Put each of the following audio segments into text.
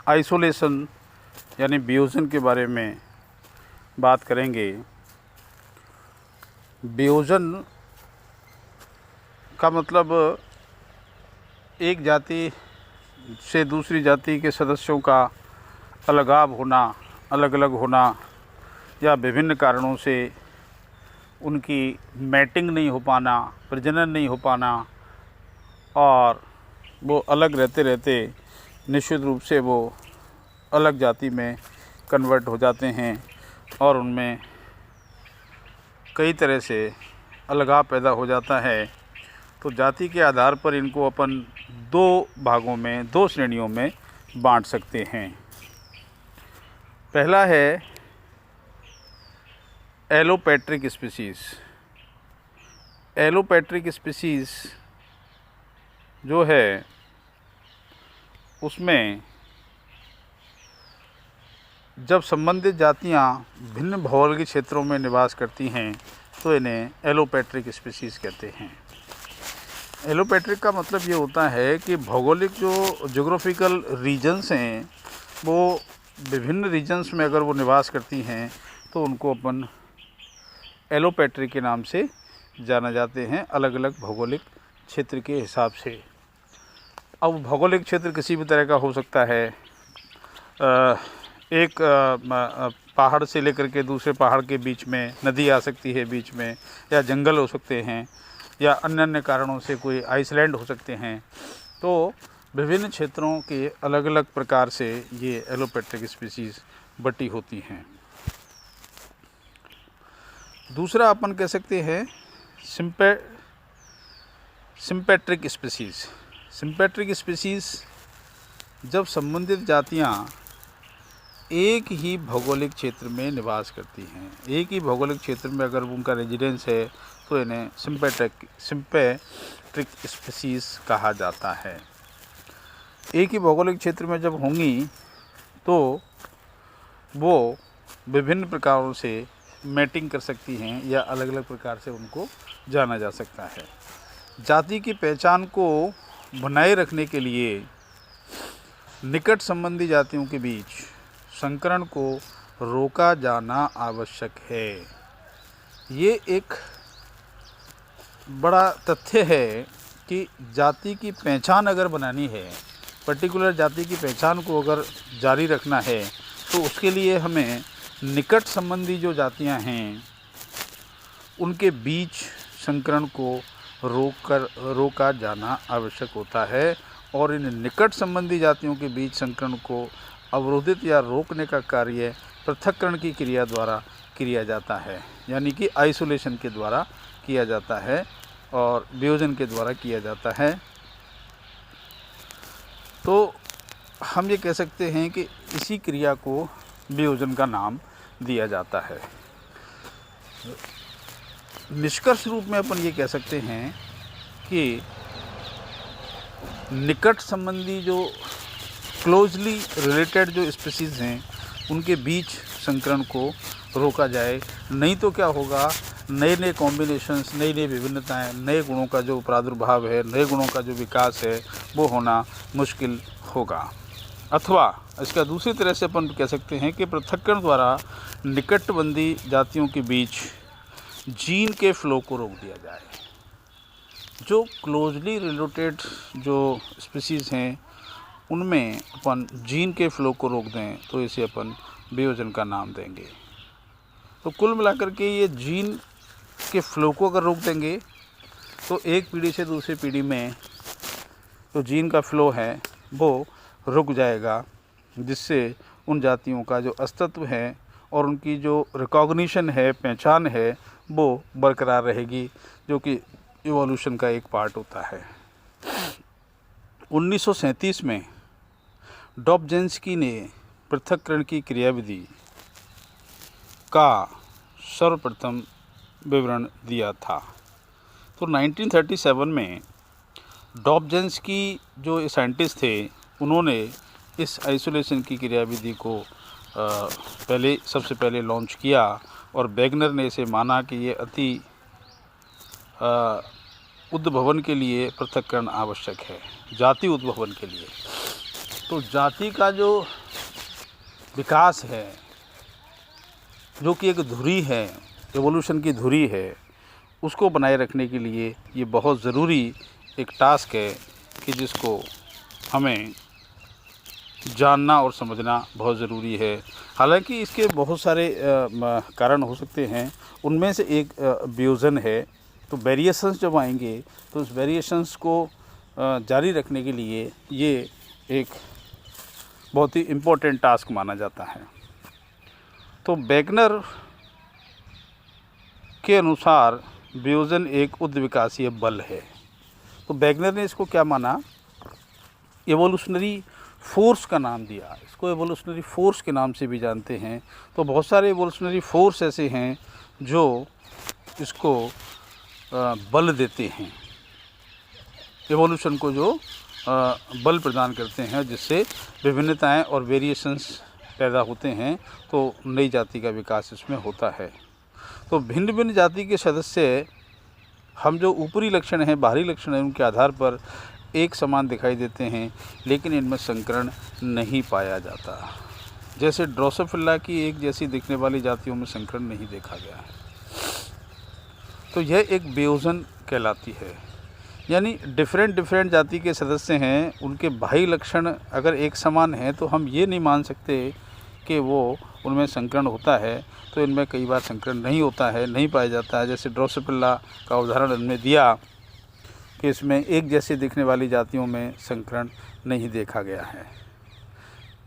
Isolation यानी वियोजन के बारे में बात करेंगे। वियोजन का मतलब एक जाति से दूसरी जाति के सदस्यों का अलगाव होना, अलग अलग होना, या विभिन्न कारणों से उनकी मैटिंग नहीं हो पाना, प्रजनन नहीं हो पाना, और वो अलग रहते रहते निश्चित रूप से वो अलग जाति में कन्वर्ट हो जाते हैं और उनमें कई तरह से अलगाव पैदा हो जाता है। तो जाति के आधार पर इनको अपन दो भागों में, दो श्रेणियों में बांट सकते हैं। पहला है एलोपैट्रिक स्पीसीज़। एलोपैट्रिक स्पीसीज़ जो है उसमें जब संबंधित जातियां भिन्न भौगोलिक क्षेत्रों में निवास करती हैं तो इन्हें एलोपैट्रिक स्पीसीज़ कहते हैं। एलोपैट्रिक का मतलब ये होता है कि भौगोलिक जो ज्योग्राफिकल रीजन्स हैं वो विभिन्न रीजन्स में अगर वो निवास करती हैं तो उनको अपन एलोपैट्रिक के नाम से जाना जाते हैं, अलग अलग भौगोलिक क्षेत्र के हिसाब से। अब भौगोलिक क्षेत्र किसी भी तरह का हो सकता है। एक पहाड़ से लेकर के दूसरे पहाड़ के बीच में नदी आ सकती है बीच में, या जंगल हो सकते हैं, या अन्य अन्य कारणों से कोई आइसलैंड हो सकते हैं। तो विभिन्न क्षेत्रों के अलग अलग प्रकार से ये एलोपैट्रिक स्पीसीज़ बटी होती हैं। दूसरा अपन कह सकते हैं सिम्पैट्रिक स्पीसीज़। सिम्पैट्रिक स्पीसीज़ जब संबंधित जातियां एक ही भौगोलिक क्षेत्र में निवास करती हैं, एक ही भौगोलिक क्षेत्र में अगर उनका रेजिडेंस है तो इन्हें सिम्पैट्रिक स्पीसीज़ कहा जाता है। एक ही भौगोलिक क्षेत्र में जब होंगी तो वो विभिन्न प्रकारों से मैटिंग कर सकती हैं या अलग अलग प्रकार से उनको जाना जा सकता है। जाति की पहचान को बनाए रखने के लिए निकट संबंधी जातियों के बीच संकरण को रोका जाना आवश्यक है। ये एक बड़ा तथ्य है कि जाति की पहचान अगर बनानी है, पर्टिकुलर जाति की पहचान को अगर जारी रखना है तो उसके लिए हमें निकट संबंधी जो जातियां हैं उनके बीच संकरण को रोका जाना आवश्यक होता है। और इन निकट संबंधी जातियों के बीच संकरण को अवरोधित या रोकने का कार्य पृथक्करण की क्रिया द्वारा किया जाता है, यानी कि आइसोलेशन के द्वारा किया जाता है और वियोजन के द्वारा किया जाता है। तो हम ये कह सकते हैं कि इसी क्रिया को वियोजन का नाम दिया जाता है। निष्कर्ष रूप में अपन ये कह सकते हैं कि निकट संबंधी जो क्लोजली रिलेटेड जो स्पीसीज़ हैं उनके बीच संकरण को रोका जाए, नहीं तो क्या होगा, नए नए कॉम्बिनेशंस, नई नई विभिन्नताएं, नए गुणों का जो प्रादुर्भाव है, नए गुणों का जो विकास है वो होना मुश्किल होगा। अथवा इसका दूसरी तरह से अपन कह सकते हैं कि पृथक्करण द्वारा निकटबंदी जातियों के बीच जीन के फ्लो को रोक दिया जाए। जो क्लोजली रिलेटेड जो स्पीसीज़ हैं उनमें अपन जीन के फ्लो को रोक दें तो इसे अपन वियोजन का नाम देंगे। तो कुल मिलाकर के ये जीन के फ्लो को अगर रोक देंगे तो एक पीढ़ी से दूसरी पीढ़ी में जो जीन का फ्लो है वो रुक जाएगा, जिससे उन जातियों का जो अस्तित्व है और उनकी जो रिकॉग्निशन है, पहचान है, वो बरकरार रहेगी, जो कि इवोल्यूशन का एक पार्ट होता है। 1937 में डॉबझिन्स्की ने पृथक्करण की क्रियाविधि का सर्वप्रथम विवरण दिया था। तो 1937 में डॉबझिन्स्की जो साइंटिस्ट थे उन्होंने इस आइसोलेशन की क्रियाविधि को सबसे पहले लॉन्च किया और वेगनर ने इसे माना कि ये अति उद्भवन के लिए पृथक्करण आवश्यक है, जाति उद्भवन के लिए। तो जाति का जो विकास है, जो कि एक धुरी है, एवोल्यूशन की धुरी है, उसको बनाए रखने के लिए ये बहुत ज़रूरी एक टास्क है कि जिसको हमें जानना और समझना बहुत ज़रूरी है। हालांकि इसके बहुत सारे कारण हो सकते हैं, उनमें से एक वियोजन है। तो वेरिएशंस जब आएंगे तो उस वेरिएशंस को जारी रखने के लिए ये एक बहुत ही इम्पोर्टेंट टास्क माना जाता है। तो वेगनर के अनुसार वियोजन एक उद्विकासीय बल है। तो वेगनर ने इसको क्या माना, एवोल्यूशनरी फोर्स का नाम दिया। इसको एवोल्यूशनरी फोर्स के नाम से भी जानते हैं। तो बहुत सारे एवोल्यूशनरी फोर्स ऐसे हैं जो इसको बल देते हैं, एवोल्यूशन को जो बल प्रदान करते हैं, जिससे विभिन्नताएं और वेरिएशंस पैदा होते हैं, तो नई जाति का विकास इसमें होता है। तो भिन्न भिन्न जाति के सदस्य हम जो ऊपरी लक्षण हैं, बाहरी लक्षण हैं, उनके आधार पर एक समान दिखाई देते हैं, लेकिन इनमें संकरण नहीं पाया जाता। जैसे ड्रोसोफिला की एक जैसी दिखने वाली जातियों में संकरण नहीं देखा गया है। तो यह एक वियोजन कहलाती है। यानी डिफरेंट जाति के सदस्य हैं, उनके बाह्य लक्षण अगर एक समान हैं तो हम ये नहीं मान सकते कि वो उनमें संकरण होता है। तो इनमें कई बार संकरण नहीं होता है, नहीं पाया जाता है। जैसे ड्रोसोफिला का उदाहरण हमने दिया कि इसमें एक जैसे दिखने वाली जातियों में संकरण नहीं देखा गया है।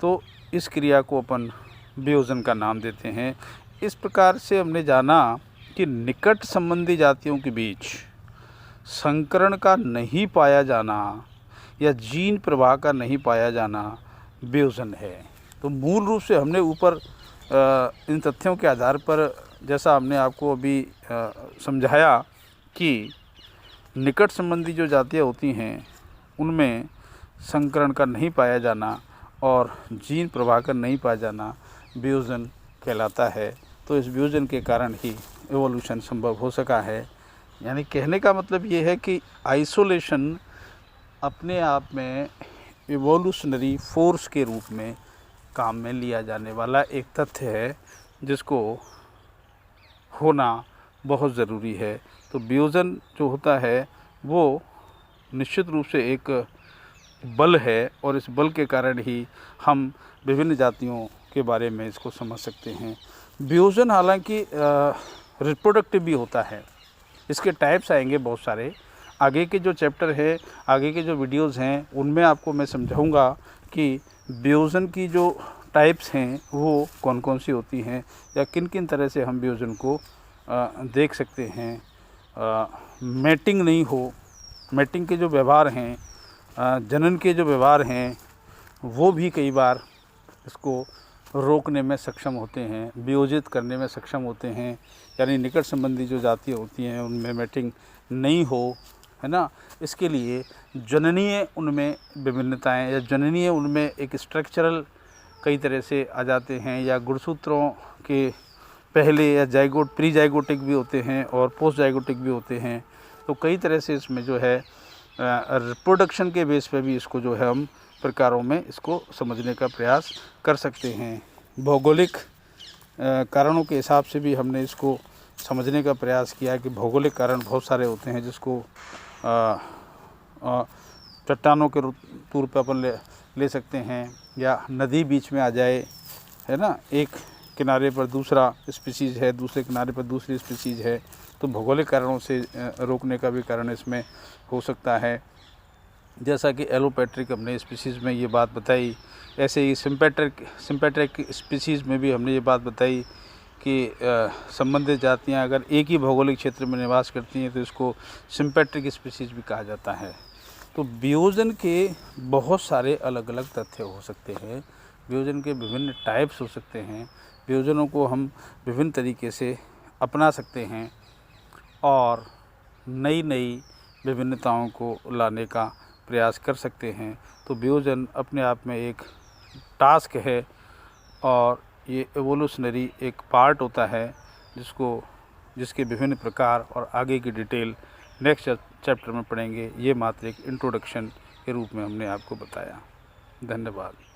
तो इस क्रिया को अपन वियोजन का नाम देते हैं। इस प्रकार से हमने जाना कि निकट संबंधी जातियों के बीच संकरण का नहीं पाया जाना या जीन प्रवाह का नहीं पाया जाना वियोजन है। तो मूल रूप से हमने ऊपर इन तथ्यों के आधार पर, जैसा हमने आपको अभी समझाया कि निकट संबंधी जो जातियाँ होती हैं उनमें संकरण का नहीं पाया जाना और जीन प्रवाह का नहीं पाया जाना वियोजन कहलाता है। तो इस वियोजन के कारण ही एवोल्यूशन संभव हो सका है। यानी कहने का मतलब ये है कि आइसोलेशन अपने आप में एवोल्यूशनरी फोर्स के रूप में काम में लिया जाने वाला एक तथ्य है, जिसको होना बहुत ज़रूरी है। तो वियोजन जो होता है वो निश्चित रूप से एक बल है, और इस बल के कारण ही हम विभिन्न जातियों के बारे में इसको समझ सकते हैं। वियोजन हालांकि रिप्रोडक्टिव भी होता है। इसके टाइप्स आएंगे बहुत सारे। आगे के जो चैप्टर है, आगे के जो वीडियोस हैं, उनमें आपको मैं समझाऊंगा कि वियोजन की जो टाइप्स हैं वो कौन कौन सी होती हैं, या किन किन तरह से हम वियोजन को देख सकते हैं। मैटिंग नहीं हो, मैटिंग के जो व्यवहार हैं, जनन के जो व्यवहार हैं, वो भी कई बार इसको रोकने में सक्षम होते हैं, वियोजित करने में सक्षम होते हैं। यानी निकट संबंधी जो जातियाँ होती हैं उनमें मैटिंग नहीं हो, है ना, इसके लिए जननीय उनमें विभिन्नताएं या जननीय उनमें एक स्ट्रक्चरल कई तरह से आ जाते हैं, या गुणसूत्रों के पहले या जाइगोट प्री जाइगोटिक भी होते हैं और पोस्ट जाइगोटिक भी होते हैं। तो कई तरह से इसमें जो है रिप्रोडक्शन के बेस पे भी इसको जो है हम प्रकारों में इसको समझने का प्रयास कर सकते हैं। भौगोलिक कारणों के हिसाब से भी हमने इसको समझने का प्रयास किया कि भौगोलिक कारण बहुत सारे होते हैं, जिसको चट्टानों के तौर पर अपन ले सकते हैं, या नदी बीच में आ जाए, है ना, एक किनारे पर दूसरा स्पीसीज़ है, दूसरे किनारे पर दूसरी स्पीसीज़ है। तो भौगोलिक कारणों से रोकने का भी कारण इसमें हो सकता है। जैसा कि एलोपैट्रिक हमने स्पीसीज़ में ये बात बताई, ऐसे ही सिम्पैट्रिक स्पीसीज़ में भी हमने ये बात बताई कि संबंधित जातियाँ अगर एक ही भौगोलिक क्षेत्र में निवास करती हैं तो इसको सिम्पैट्रिक स्पीसीज़ भी कहा जाता है। तो वियोजन के बहुत सारे अलग अलग तथ्य हो सकते हैं, वियोजन के विभिन्न टाइप्स हो सकते हैं। वियोजनों को हम विभिन्न तरीके से अपना सकते हैं और नई नई विभिन्नताओं को लाने का प्रयास कर सकते हैं। तो वियोजन अपने आप में एक टास्क है और ये एवोल्यूशनरी एक पार्ट होता है, जिसके विभिन्न प्रकार और आगे की डिटेल नेक्स्ट चैप्टर में पढ़ेंगे। ये मात्र एक इंट्रोडक्शन के रूप में हमने आपको बताया। धन्यवाद।